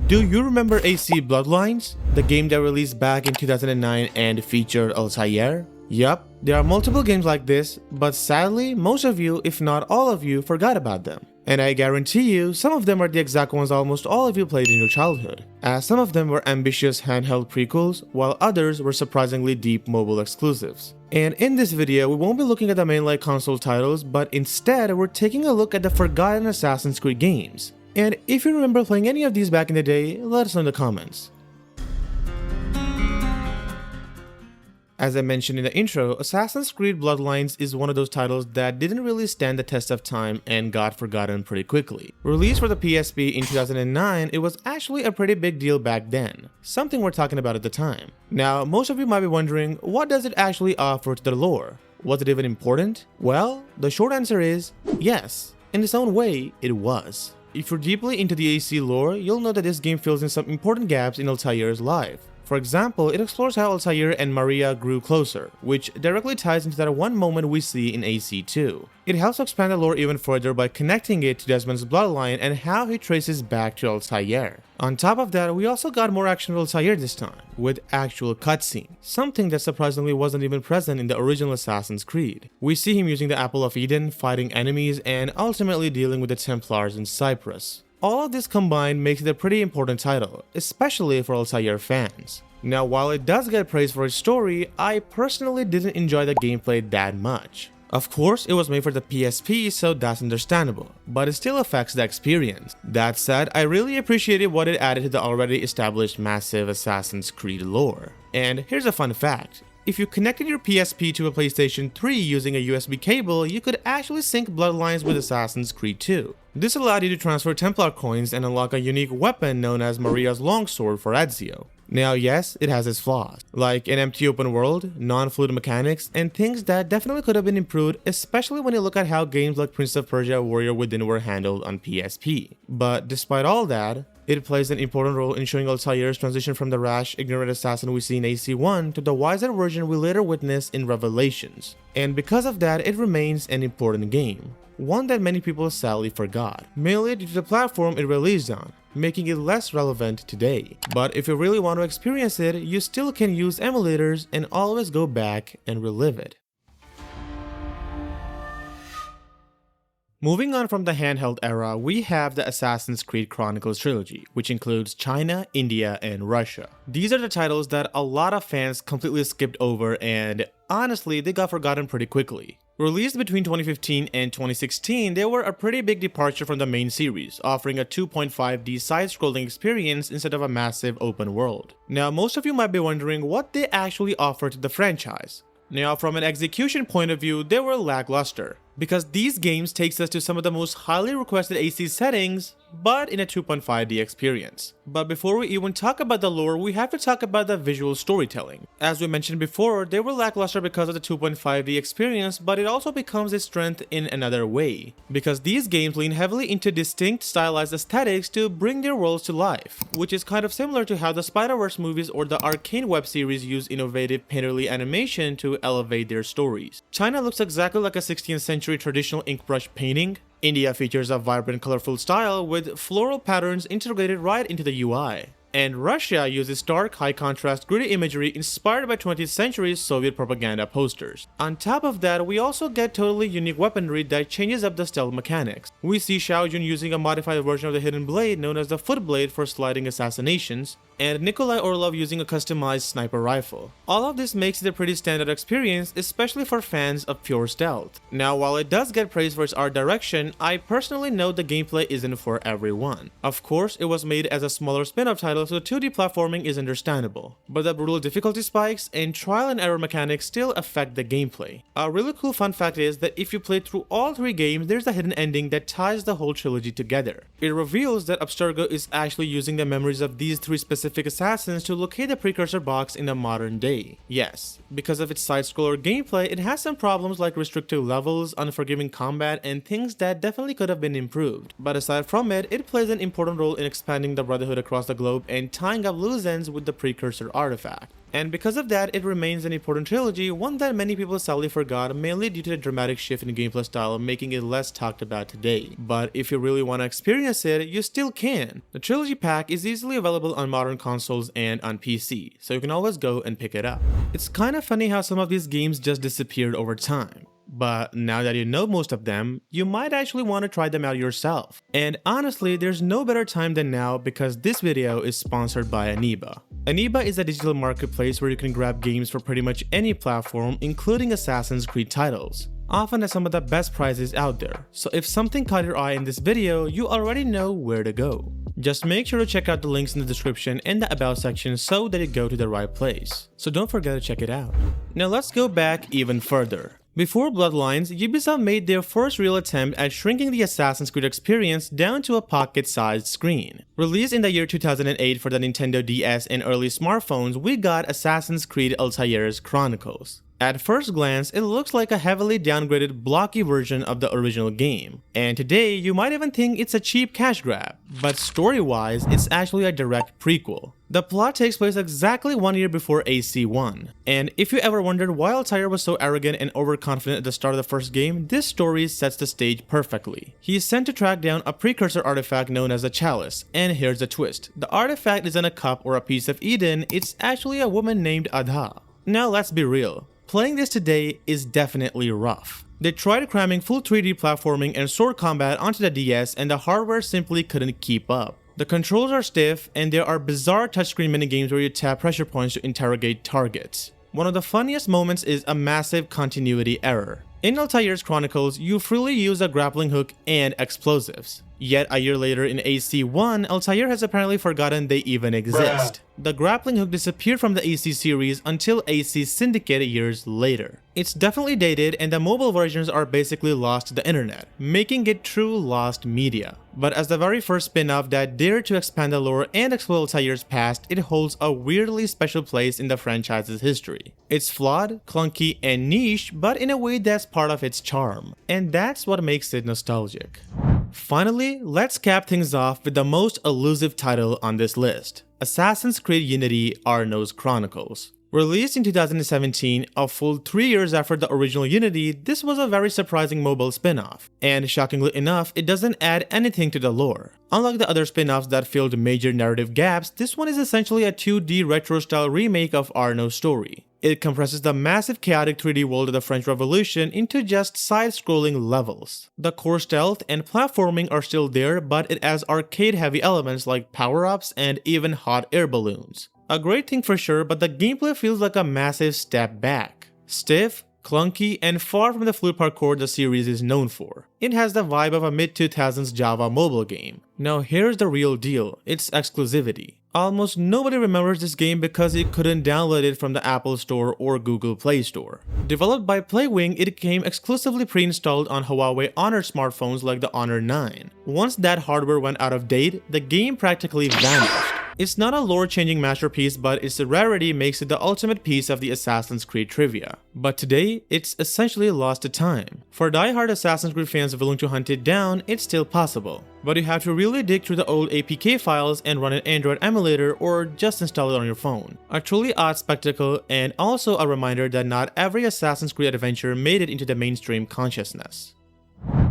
Do you remember AC Bloodlines? The game that released back in 2009 and featured Altair? Yup, there are multiple games like this, but sadly, most of you, if not all of you, forgot about them. And I guarantee you, some of them are the exact ones almost all of you played in your childhood, as some of them were ambitious handheld prequels, while others were surprisingly deep mobile exclusives. And in this video, we won't be looking at the mainline console titles, but instead, we're taking a look at the forgotten Assassin's Creed games. And if you remember playing any of these back in the day, let us know in the comments. As I mentioned in the intro, Assassin's Creed Bloodlines is one of those titles that didn't really stand the test of time and got forgotten pretty quickly. Released for the PSP in 2009, it was actually a pretty big deal back then, something we're talking about at the time. Now, most of you might be wondering, what does it actually offer to the lore? Was it even important? Well, the short answer is yes. In its own way, it was. If you're deeply into the AC lore, you'll know that this game fills in some important gaps in Altair's life. For example, it explores how Altair and Maria grew closer, which directly ties into that one moment we see in AC2. It helps expand the lore even further by connecting it to Desmond's bloodline and how he traces back to Altair. On top of that, we also got more action with Altair this time, with actual cutscenes, something that surprisingly wasn't even present in the original Assassin's Creed. We see him using the Apple of Eden, fighting enemies, and ultimately dealing with the Templars in Cyprus. All of this combined makes it a pretty important title, especially for Altair fans. Now, while it does get praise for its story, I personally didn't enjoy the gameplay that much. Of course, it was made for the PSP, so that's understandable, but it still affects the experience. That said, I really appreciated what it added to the already established massive Assassin's Creed lore. And here's a fun fact. If you connected your PSP to a PlayStation 3 using a USB cable, you could actually sync Bloodlines with Assassin's Creed 2. This allowed you to transfer Templar coins and unlock a unique weapon known as Maria's Longsword for Ezio. Now yes, it has its flaws, like an empty open world, non-fluid mechanics, and things that definitely could have been improved, especially when you look at how games like Prince of Persia Warrior Within were handled on PSP. But despite all that, it plays an important role in showing Altair's transition from the rash, ignorant assassin we see in AC1 to the wiser version we later witness in Revelations. And because of that, it remains an important game. One that many people sadly forgot, mainly due to the platform it released on, making it less relevant today. But if you really want to experience it, you still can use emulators and always go back and relive it. Moving on from the handheld era, we have the Assassin's Creed Chronicles Trilogy, which includes China, India, and Russia. These are the titles that a lot of fans completely skipped over, and honestly, they got forgotten pretty quickly. Released between 2015 and 2016, they were a pretty big departure from the main series, offering a 2.5D side-scrolling experience instead of a massive open world. Now, most of you might be wondering what they actually offered to the franchise. Now, from an execution point of view, they were lackluster, because these games takes us to some of the most highly requested AC settings, but in a 2.5D experience. But before we even talk about the lore, we have to talk about the visual storytelling. As we mentioned before, they were lackluster because of the 2.5D experience, but it also becomes a strength in another way, because these games lean heavily into distinct stylized aesthetics to bring their worlds to life, which is kind of similar to how the Spider-Verse movies or the Arcane web series use innovative painterly animation to elevate their stories. China looks exactly like a 16th century traditional ink brush painting. India features a vibrant, colorful style with floral patterns integrated right into the UI. And Russia uses dark, high-contrast, gritty imagery inspired by 20th century Soviet propaganda posters. On top of that, we also get totally unique weaponry that changes up the stealth mechanics. We see Xiao Jun using a modified version of the hidden blade known as the foot blade for sliding assassinations, and Nikolai Orlov using a customized sniper rifle. All of this makes it a pretty standard experience, especially for fans of pure stealth. Now, while it does get praise for its art direction, I personally know the gameplay isn't for everyone. Of course, it was made as a smaller spin-off title, so 2D platforming is understandable, but the brutal difficulty spikes and trial and error mechanics still affect the gameplay. A really cool fun fact is that if you play through all three games, there's a hidden ending that ties the whole trilogy together. It reveals that Abstergo is actually using the memories of these three specific assassins to locate the precursor box in the modern day. Yes, because of its side-scroller gameplay, it has some problems like restrictive levels, unforgiving combat, and things that definitely could have been improved. But aside from it, it plays an important role in expanding the Brotherhood across the globe and tying up loose ends with the precursor artifact. And because of that, it remains an important trilogy, one that many people sadly forgot, mainly due to the dramatic shift in gameplay style, making it less talked about today. But if you really want to experience it, you still can. The Trilogy pack is easily available on modern consoles and on PC, so you can always go and pick it up. It's kind of funny how some of these games just disappeared over time. But now that you know most of them, you might actually want to try them out yourself. And honestly, there's no better time than now because this video is sponsored by Aniba. Aniba is a digital marketplace where you can grab games for pretty much any platform, including Assassin's Creed titles, often at some of the best prices out there. So if something caught your eye in this video, you already know where to go. Just make sure to check out the links in the description and the about section so that you go to the right place. So don't forget to check it out. Now let's go back even further. Before Bloodlines, Ubisoft made their first real attempt at shrinking the Assassin's Creed experience down to a pocket-sized screen. Released in the year 2008 for the Nintendo DS and early smartphones, we got Assassin's Creed Altair's Chronicles. At first glance, it looks like a heavily downgraded, blocky version of the original game. And today, you might even think it's a cheap cash grab. But story-wise, it's actually a direct prequel. The plot takes place exactly 1 year before AC1. And if you ever wondered why Altair was so arrogant and overconfident at the start of the first game, this story sets the stage perfectly. He is sent to track down a precursor artifact known as the Chalice, and here's the twist. The artifact isn't a cup or a piece of Eden, it's actually a woman named Adha. Now let's be real. Playing this today is definitely rough. They tried cramming full 3D platforming and sword combat onto the DS and the hardware simply couldn't keep up. The controls are stiff and there are bizarre touchscreen minigames where you tap pressure points to interrogate targets. One of the funniest moments is a massive continuity error. In Altair's Chronicles, you freely use a grappling hook and explosives. Yet a year later in AC1, Altair has apparently forgotten they even exist. The grappling hook disappeared from the AC series until AC Syndicate years later. It's definitely dated and the mobile versions are basically lost to the internet, making it true lost media. But as the very first spin-off that dared to expand the lore and explore Altair's past, it holds a weirdly special place in the franchise's history. It's flawed, clunky, and niche, but in a way that's part of its charm. And that's what makes it nostalgic. Finally, let's cap things off with the most elusive title on this list. Assassin's Creed Unity Arno's Chronicles. Released in 2017, a full 3 years after the original Unity, this was a very surprising mobile spin-off. And shockingly enough, it doesn't add anything to the lore. Unlike the other spin-offs that filled major narrative gaps, this one is essentially a 2D retro-style remake of Arno's story. It compresses the massive chaotic 3D world of the French Revolution into just side-scrolling levels. The core stealth and platforming are still there, but it has arcade-heavy elements like power-ups and even hot air balloons. A great thing for sure, but the gameplay feels like a massive step back. Stiff, clunky, and far from the fluid parkour the series is known for. It has the vibe of a mid-2000s Java mobile game. Now here's the real deal, its exclusivity. Almost nobody remembers this game because you couldn't download it from the Apple Store or Google Play Store. Developed by Playwing, it came exclusively pre-installed on Huawei Honor smartphones like the Honor 9. Once that hardware went out of date, the game practically vanished. It's not a lore-changing masterpiece, but its rarity makes it the ultimate piece of the Assassin's Creed trivia. But today, it's essentially lost to time. For die-hard Assassin's Creed fans willing to hunt it down, it's still possible. But you have to really dig through the old APK files and run an Android emulator or just install it on your phone. A truly odd spectacle, and also a reminder that not every Assassin's Creed adventure made it into the mainstream consciousness.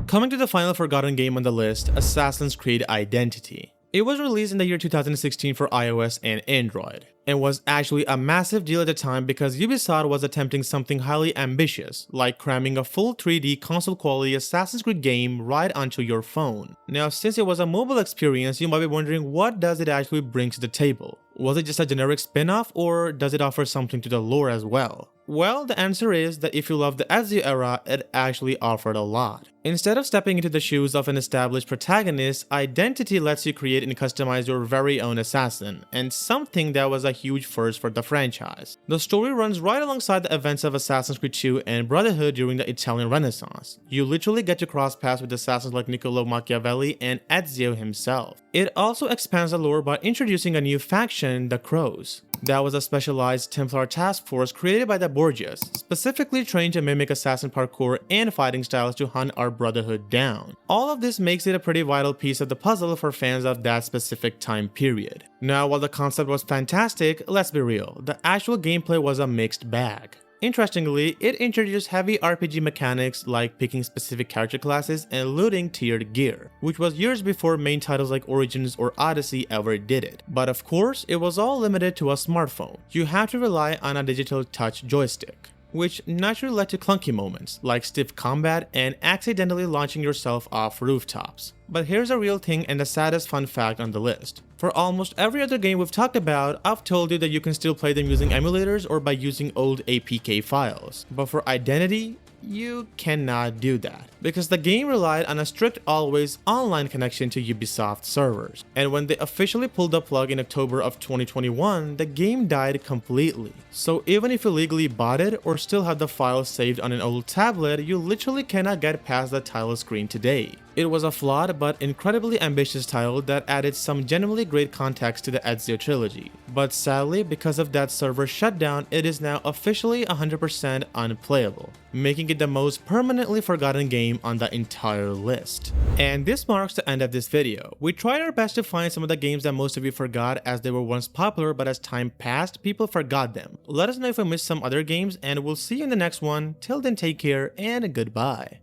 Coming to the final forgotten game on the list, Assassin's Creed Identity. It was released in the year 2016 for iOS and Android, and was actually a massive deal at the time because Ubisoft was attempting something highly ambitious, like cramming a full 3D console-quality Assassin's Creed game right onto your phone. Now, since it was a mobile experience, you might be wondering what does it actually bring to the table? Was it just a generic spin-off, or does it offer something to the lore as well? Well, the answer is that if you love the Ezio era, it actually offered a lot. Instead of stepping into the shoes of an established protagonist, Identity lets you create and customize your very own assassin, and something that was a huge first for the franchise. The story runs right alongside the events of Assassin's Creed 2 and Brotherhood during the Italian Renaissance. You literally get to cross paths with assassins like Niccolo Machiavelli and Ezio himself. It also expands the lore by introducing a new faction, the Crows. That was a specialized Templar task force created by the Borgias, specifically trained to mimic assassin parkour and fighting styles to hunt our Brotherhood down. All of this makes it a pretty vital piece of the puzzle for fans of that specific time period. Now, while the concept was fantastic, let's be real, the actual gameplay was a mixed bag. Interestingly, it introduced heavy RPG mechanics like picking specific character classes and looting tiered gear, which was years before main titles like Origins or Odyssey ever did it. But of course, it was all limited to a smartphone. You had to rely on a digital touch joystick, which naturally led to clunky moments like stiff combat and accidentally launching yourself off rooftops. But here's a real thing and the saddest fun fact on the list. For almost every other game we've talked about, I've told you that you can still play them using emulators or by using old APK files. But for Identity, you cannot do that, because the game relied on a strict always online connection to Ubisoft servers. And when they officially pulled the plug in October of 2021, the game died completely. So even if you legally bought it or still have the files saved on an old tablet, you literally cannot get past the title screen today. It was a flawed but incredibly ambitious title that added some genuinely great context to the Ezio trilogy. But sadly, because of that server shutdown, it is now officially 100% unplayable, making it the most permanently forgotten game on the entire list. And this marks the end of this video. We tried our best to find some of the games that most of you forgot as they were once popular, but as time passed, people forgot them. Let us know if we missed some other games, and we'll see you in the next one. Till then, take care and goodbye.